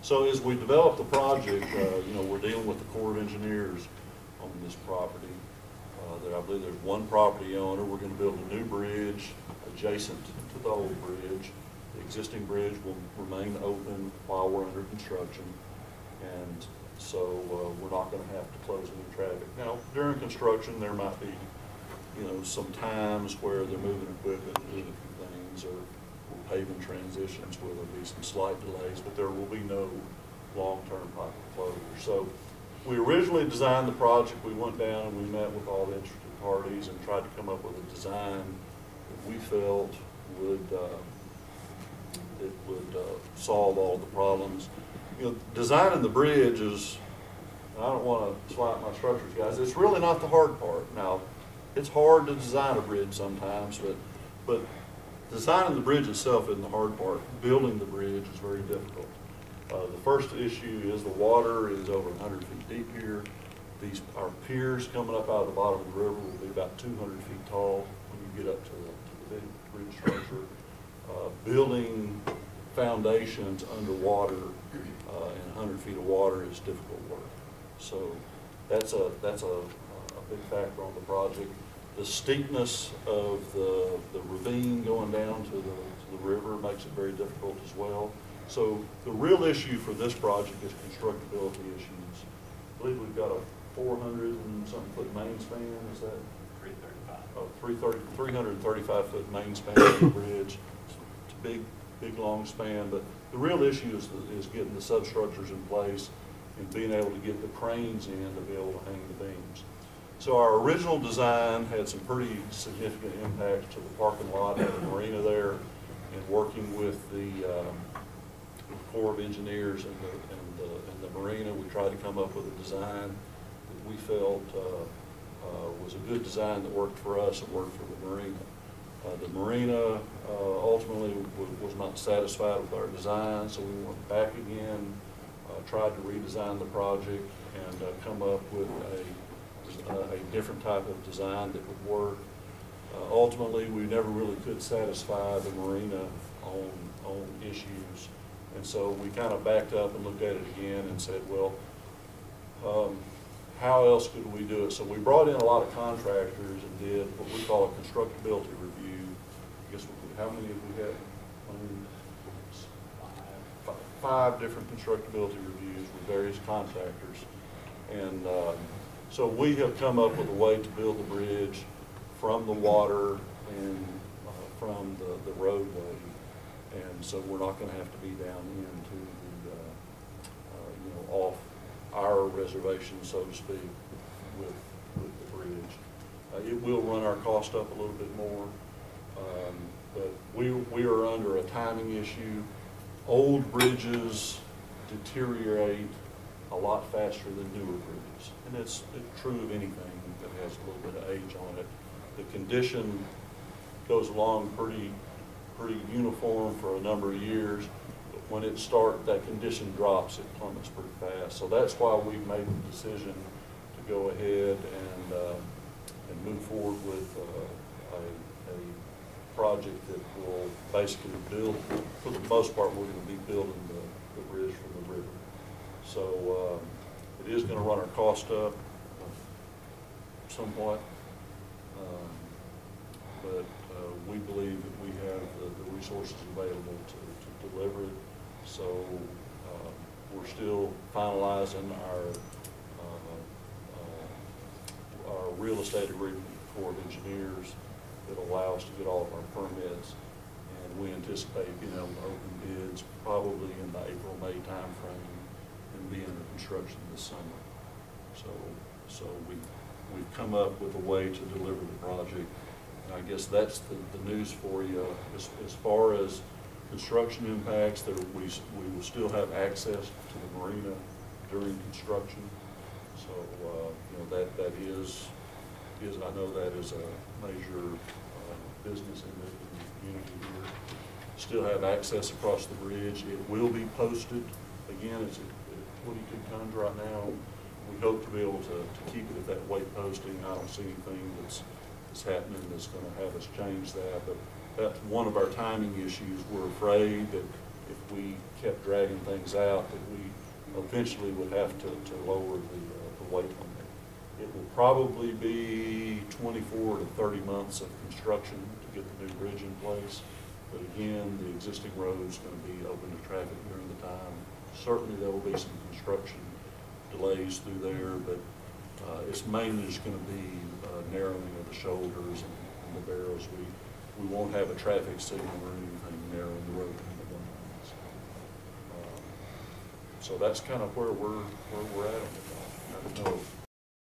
So as we develop the project, you know, we're dealing with the Corps of Engineers on this property. I believe there's one property owner. We're going to build a new bridge adjacent to the old bridge. The existing bridge will remain open while we're under construction, and so we're not going to have to close any traffic. Now, during construction, there might be, you know, some times where they're moving equipment and doing a few things, or paving transitions where there'll be some slight delays, but there will be no long-term closure. So we originally designed the project. We went down and we met with all the interested parties and tried to come up with a design that we felt would solve all the problems. You know, designing the bridge is, I don't want to slight my structures, guys, it's really not the hard part. Now, it's hard to design a bridge sometimes, but designing the bridge itself isn't the hard part. Building the bridge is very difficult. The first issue is the water is over 100 feet deep here. Our piers coming up out of the bottom of the river will be about 200 feet tall when you get up to the big bridge structure. Building foundations underwater in 100 feet of water is difficult work. So that's a big factor on the project. The steepness of the ravine going down to the river makes it very difficult as well. So the real issue for this project is constructability issues. I believe we've got a 400 and something foot main span, is that? 335. Oh, 335 foot main span of the bridge. It's a big long span, but the real issue is getting the substructures in place and being able to get the cranes in to be able to hang the beams. So our original design had some pretty significant impacts to the parking lot and the marina there, and working with the Corps of Engineers and the marina, we tried to come up with a design that we felt was a good design that worked for us and worked for the marina. The marina ultimately was not satisfied with our design, so we went back again, tried to redesign the project and come up with a different type of design that would work. Ultimately, we never really could satisfy the marina on issues, and so we kind of backed up and looked at it again and said, well, how else could we do it? So we brought in a lot of contractors and did what we call a constructability review. I guess how many have we had? Five different constructability reviews with various contractors, and so we have come up with a way to build the bridge from the water and from the roadway, and so we're not going to have to be down into the you know, off our reservation, so to speak, with the bridge. It will run our cost up a little bit more, but we are under a timing issue. Old bridges deteriorate a lot faster than newer bridges, and it's true of anything that has a little bit of age on it. The condition goes along pretty uniform for a number of years, but when that condition drops, it plummets pretty fast. So that's why we've made the decision to go ahead and move forward with a project that will basically build, for the most part, we're going to be building the bridge from the river. So it is going to run our cost up somewhat, but we believe that we have the resources available to deliver it. So we're still finalizing our real estate agreement with the Corps of Engineers that allow us to get all of our permits, and we anticipate being able to open bids probably in the April-May timeframe and be under construction this summer. So we've come up with a way to deliver the project, and I guess that's the news for you. As far as construction impacts, we will still have access to the marina during construction. So you know, that is I know that is a major business in the community here. Still have access across the bridge. It will be posted. Again, it's at 22 tons right now. We hope to be able to keep it at that weight posting. I don't see anything that's happening that's going to have us change that. But that's one of our timing issues. We're afraid that if we kept dragging things out, that we eventually would have to lower the weight limit. It will probably be 24 to 30 months of construction to get the new bridge in place. But again, the existing road is going to be open to traffic during the time. Certainly there will be some construction delays through there, but it's mainly just going to be narrowing of the shoulders and the barrels. We won't have a traffic signal or anything narrowing the road into one lane. So that's kind of where we're at on it. I don't know if